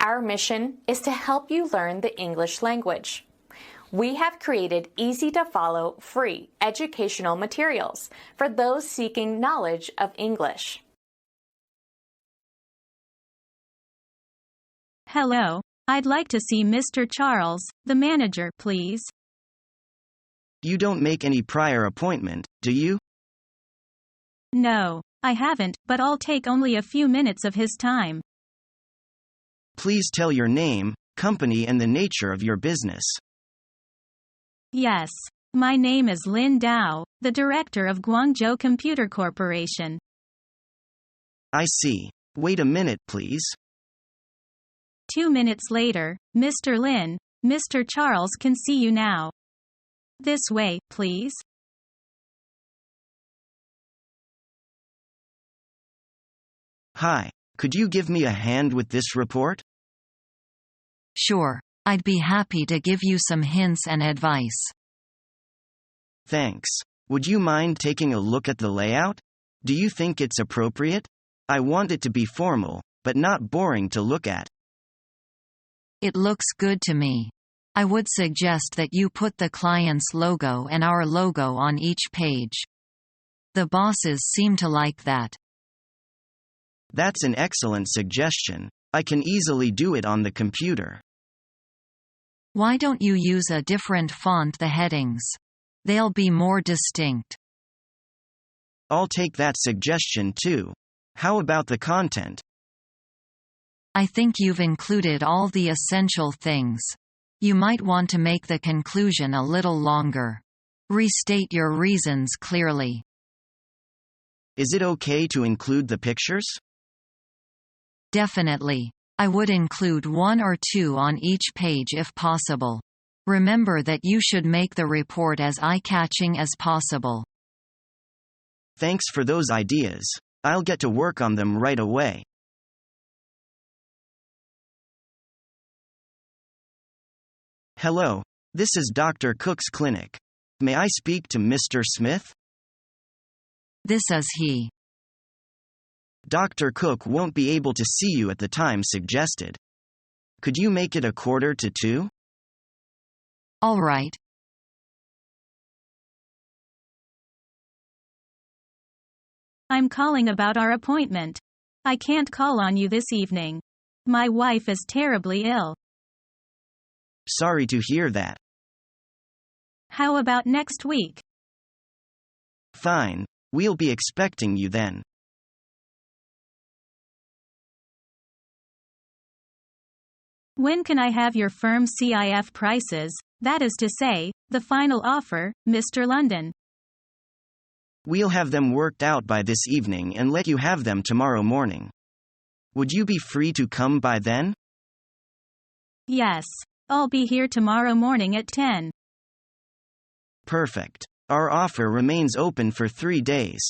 Our mission is to help you learn the English language. We have created easy-to-follow, free educational materials for those seeking knowledge of English. Hello, I'd like to see Mr. Charles, the manager, please. You don't make any prior appointment, do you? No, I haven't, but I'll take only a few minutes of his time. Please tell your name, company and the nature of your business. Yes. My name is Lin Dao, the director of Guangzhou Computer Corporation. I see. Wait a minute, please. 2 minutes later, Mr. Lin, Mr. Charles can see you now. This way, please. Hi, could you give me a hand with this report? Sure, I'd be happy to give you some hints and advice. Thanks. Would you mind taking a look at the layout? Do you think it's appropriate? I want it to be formal, but not boring to look at. It looks good to me. I would suggest that you put the client's logo and our logo on each page. The bosses seem to like that. That's an excellent suggestion. I can easily do it on the computer. Why don't you use a different font for the headings? They'll be more distinct. I'll take that suggestion too. How about the content? I think you've included all the essential things. You might want to make the conclusion a little longer. Restate your reasons clearly. Is it okay to include the pictures? Definitely. I would include 1 or 2 on each page if possible. Remember that you should make the report as eye-catching as possible. Thanks for those ideas. I'll get to work on them right away. Hello, this is Dr. Cook's clinic. May I speak to Mr. Smith? This is he. Dr. Cook won't be able to see you at the time suggested. Could you make it 1:45? All right. I'm calling about our appointment. I can't call on you this evening. My wife is terribly ill. Sorry to hear that. How about next week? Fine, we'll be expecting you then. When can I have your firm's CIF prices, that is to say, the final offer, Mr. London? We'll have them worked out by this evening and let you have them tomorrow morning. Would you be free to come by then? Yes. I'll be here tomorrow morning at 10. Perfect. Our offer remains open for 3 days.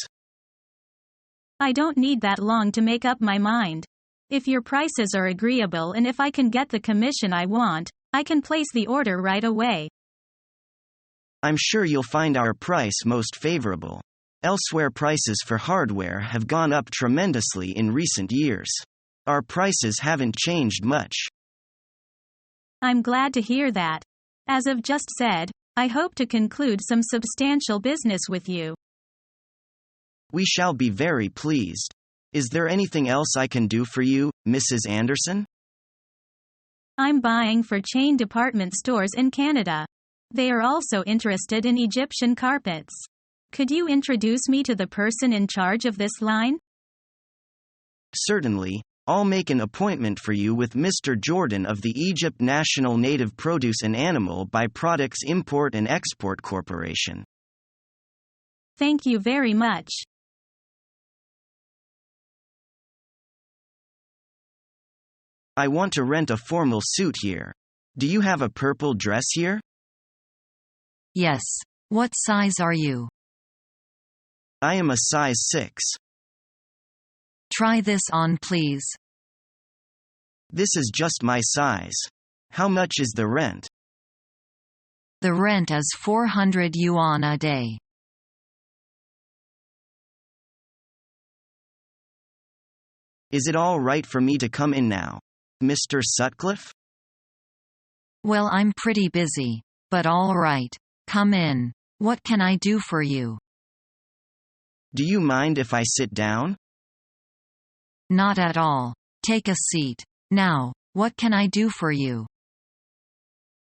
I don't need that long to make up my mind. If your prices are agreeable and if I can get the commission I want, I can place the order right away. I'm sure you'll find our price most favorable. Elsewhere prices for hardware have gone up tremendously in recent years. Our prices haven't changed much. I'm glad to hear that. As I've just said, I hope to conclude some substantial business with you. We shall be very pleased. Is there anything else I can do for you, Mrs. Anderson? I'm buying for chain department stores in Canada. They are also interested in Egyptian carpets. Could you introduce me to the person in charge of this line? Certainly. I'll make an appointment for you with Mr. Jordan of the Egypt National Native Produce and Animal By-Products Import and Export Corporation. Thank you very much. I want to rent a formal suit here. Do you have a purple dress here? Yes. What size are you? I am a size 6. Try this on, please. This is just my size. How much is the rent? The rent is 400 yuan a day. Is it all right for me to come in now? Mr. Sutcliffe? Well, I'm pretty busy. But all right. Come in. What can I do for you? Do you mind if I sit down? Not at all. Take a seat. Now, what can I do for you?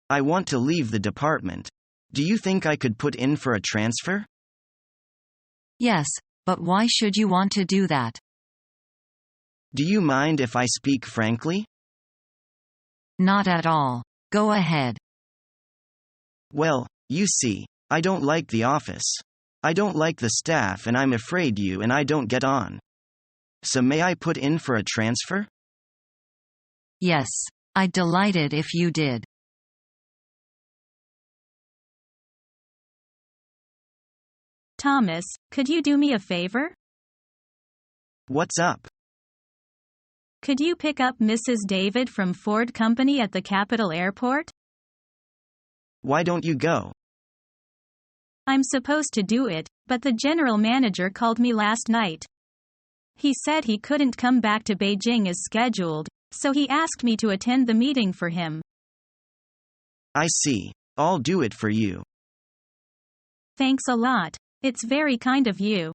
I want to leave the department. Do you think I could put in for a transfer? Yes, but why should you want to do that? Do you mind if I speak frankly? Not at all. Go ahead. Well, you see, I don't like the office. I don't like the staff and I'm afraid you and I don't get on. So may I put in for a transfer? Yes, I'd delighted if you did. Thomas, could you do me a favor? What's up? Could you pick up Mrs. David from Ford Company at the Capitol Airport? Why don't you go? I'm supposed to do it, but the general manager called me last night. He said he couldn't come back to Beijing as scheduled, so he asked me to attend the meeting for him. I see. I'll do it for you. Thanks a lot. It's very kind of you.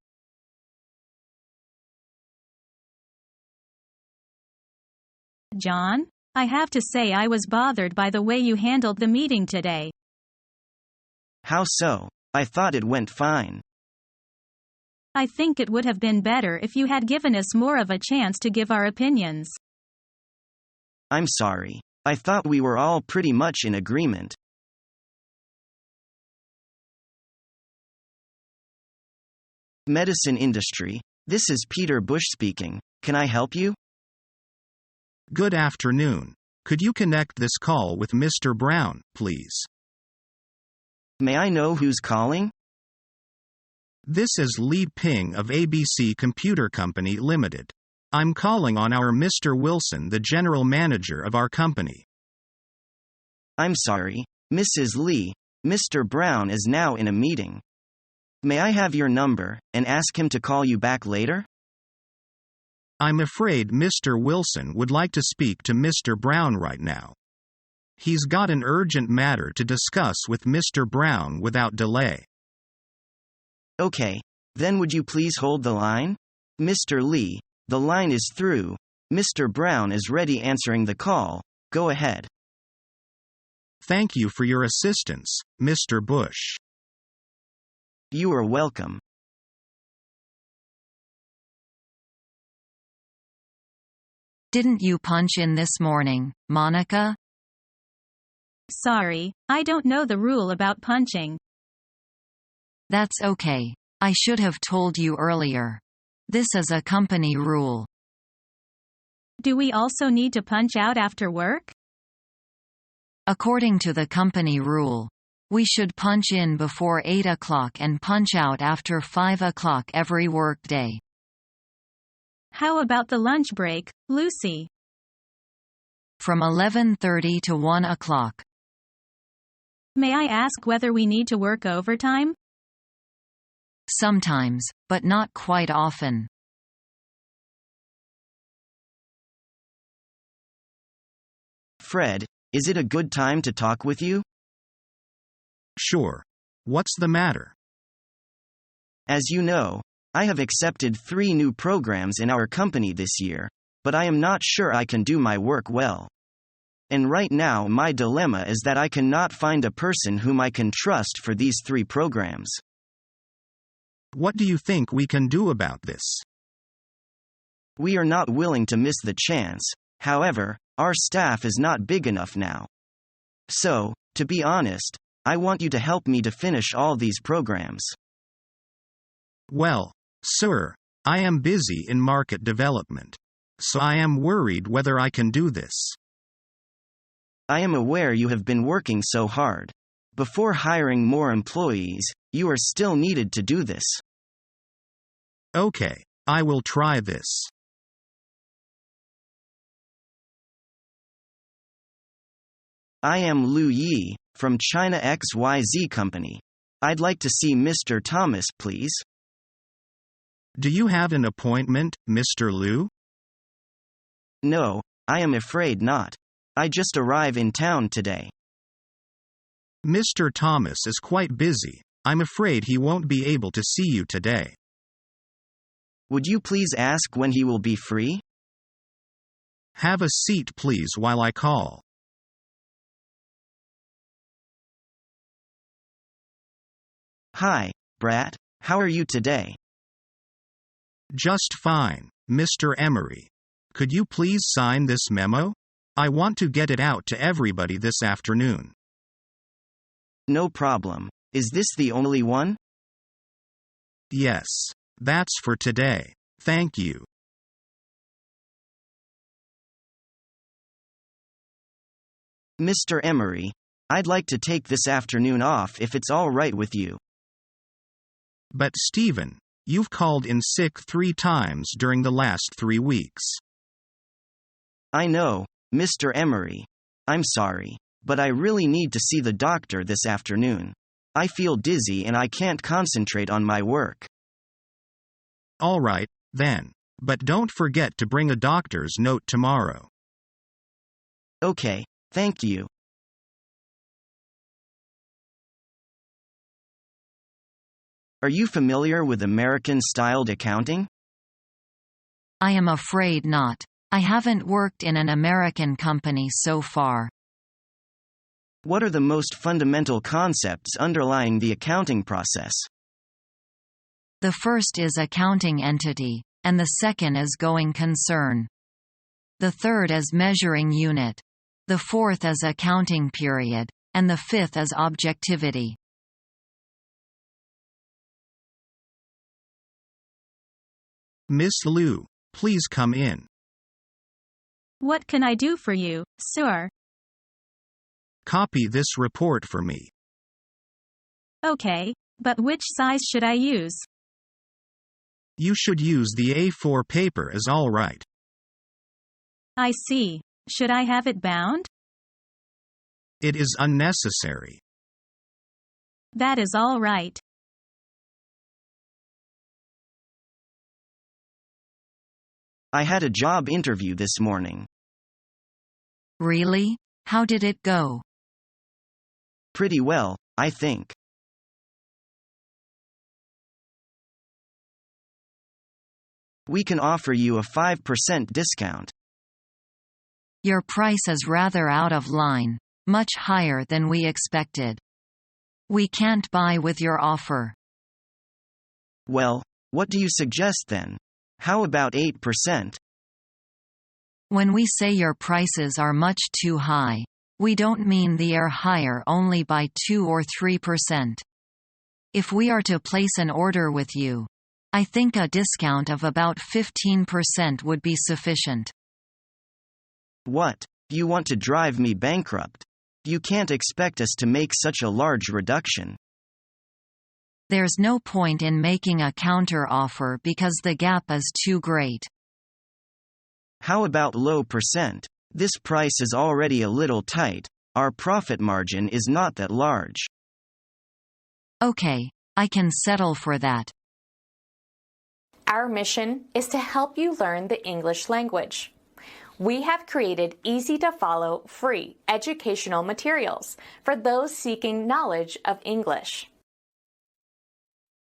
John, I have to say I was bothered by the way you handled the meeting today. How so? I thought it went fine. I think it would have been better if you had given us more of a chance to give our opinions. I'm sorry. I thought we were all pretty much in agreement. Medicine industry. This is Peter Bush speaking. Can I help you? Good afternoon. Could you connect this call with Mr. Brown, please? May I know who's calling? This is Li Ping of ABC Computer Company Limited. I'm calling on our Mr. Wilson, the general manager of our company. I'm sorry, Mrs. Lee. Mr. Brown is now in a meeting. May I have your number and ask him to call you back later? I'm afraid Mr. Wilson would like to speak to Mr. Brown right now. He's got an urgent matter to discuss with Mr. Brown without delay. Okay, then would you please hold the line? Mr. Lee, the line is through. Mr. Brown is ready answering the call. Go ahead. Thank you for your assistance, Mr. Bush. You are welcome. Didn't you punch in this morning, Monica? Sorry, I don't know the rule about punching. That's okay. I should have told you earlier. This is a company rule. Do we also need to punch out after work? According to the company rule, we should punch in before 8 o'clock and punch out after 5 o'clock every workday. How about the lunch break, Lucy? From 11:30 to 1 o'clock. May I ask whether we need to work overtime? Sometimes, but not quite often. Fred, is it a good time to talk with you? Sure. What's the matter? As you know, I have accepted 3 new programs in our company this year, but I am not sure I can do my work well. And right now my dilemma is that I cannot find a person whom I can trust for these 3 programs. What do you think we can do about this? We are not willing to miss the chance, however, our staff is not big enough now. So, to be honest, I want you to help me to finish all these programs. Well, sir, I am busy in market development. So I am worried whether I can do this. I am aware you have been working so hard. Before hiring more employees, you are still needed to do this. Okay, I will try this. I am Lu Yi, from China XYZ Company. I'd like to see Mr. Thomas, please. Do you have an appointment, Mr. Liu? No, I am afraid not. I just arrived in town today. Mr. Thomas is quite busy. I'm afraid he won't be able to see you today. Would you please ask when he will be free? Have a seat please while I call. Hi, Brat. How are you today? Just fine, Mr. Emery. Could you please sign this memo? I want to get it out to everybody this afternoon. No problem. Is this the only one? Yes. That's for today. Thank you. Mr. Emery, I'd like to take this afternoon off if it's all right with you. But Stephen, you've called in sick 3 times during the last 3 weeks. I know, Mr. Emery. I'm sorry, but I really need to see the doctor this afternoon. I feel dizzy and I can't concentrate on my work. All right, then. But don't forget to bring a doctor's note tomorrow. Okay, thank you. Are you familiar with American-styled accounting? I am afraid not. I haven't worked in an American company so far. What are the most fundamental concepts underlying the accounting process? The first is accounting entity, and the second is going concern. The third is measuring unit. The fourth is accounting period, and the fifth is objectivity. Miss Liu, please come in. What can I do for you, sir? Copy this report for me. Okay, but which size should I use? You should use the A4 paper is all right. I see. Should I have it bound? It is unnecessary. That is all right. I had a job interview this morning. Really? How did it go? Pretty well, I think. We can offer you a 5% discount. Your price is rather out of line, much higher than we expected. We can't buy with your offer. Well, what do you suggest then? How about 8%? When we say your prices are much too high, we don't mean they are higher only by 2 or 3%. If we are to place an order with you, I think a discount of about 15% would be sufficient. What? You want to drive me bankrupt? You can't expect us to make such a large reduction. There's no point in making a counter-offer because the gap is too great. How about low percent? This price is already a little tight. Our profit margin is not that large. Okay, I can settle for that. Our mission is to help you learn the English language. We have created easy-to-follow, free educational materials for those seeking knowledge of English.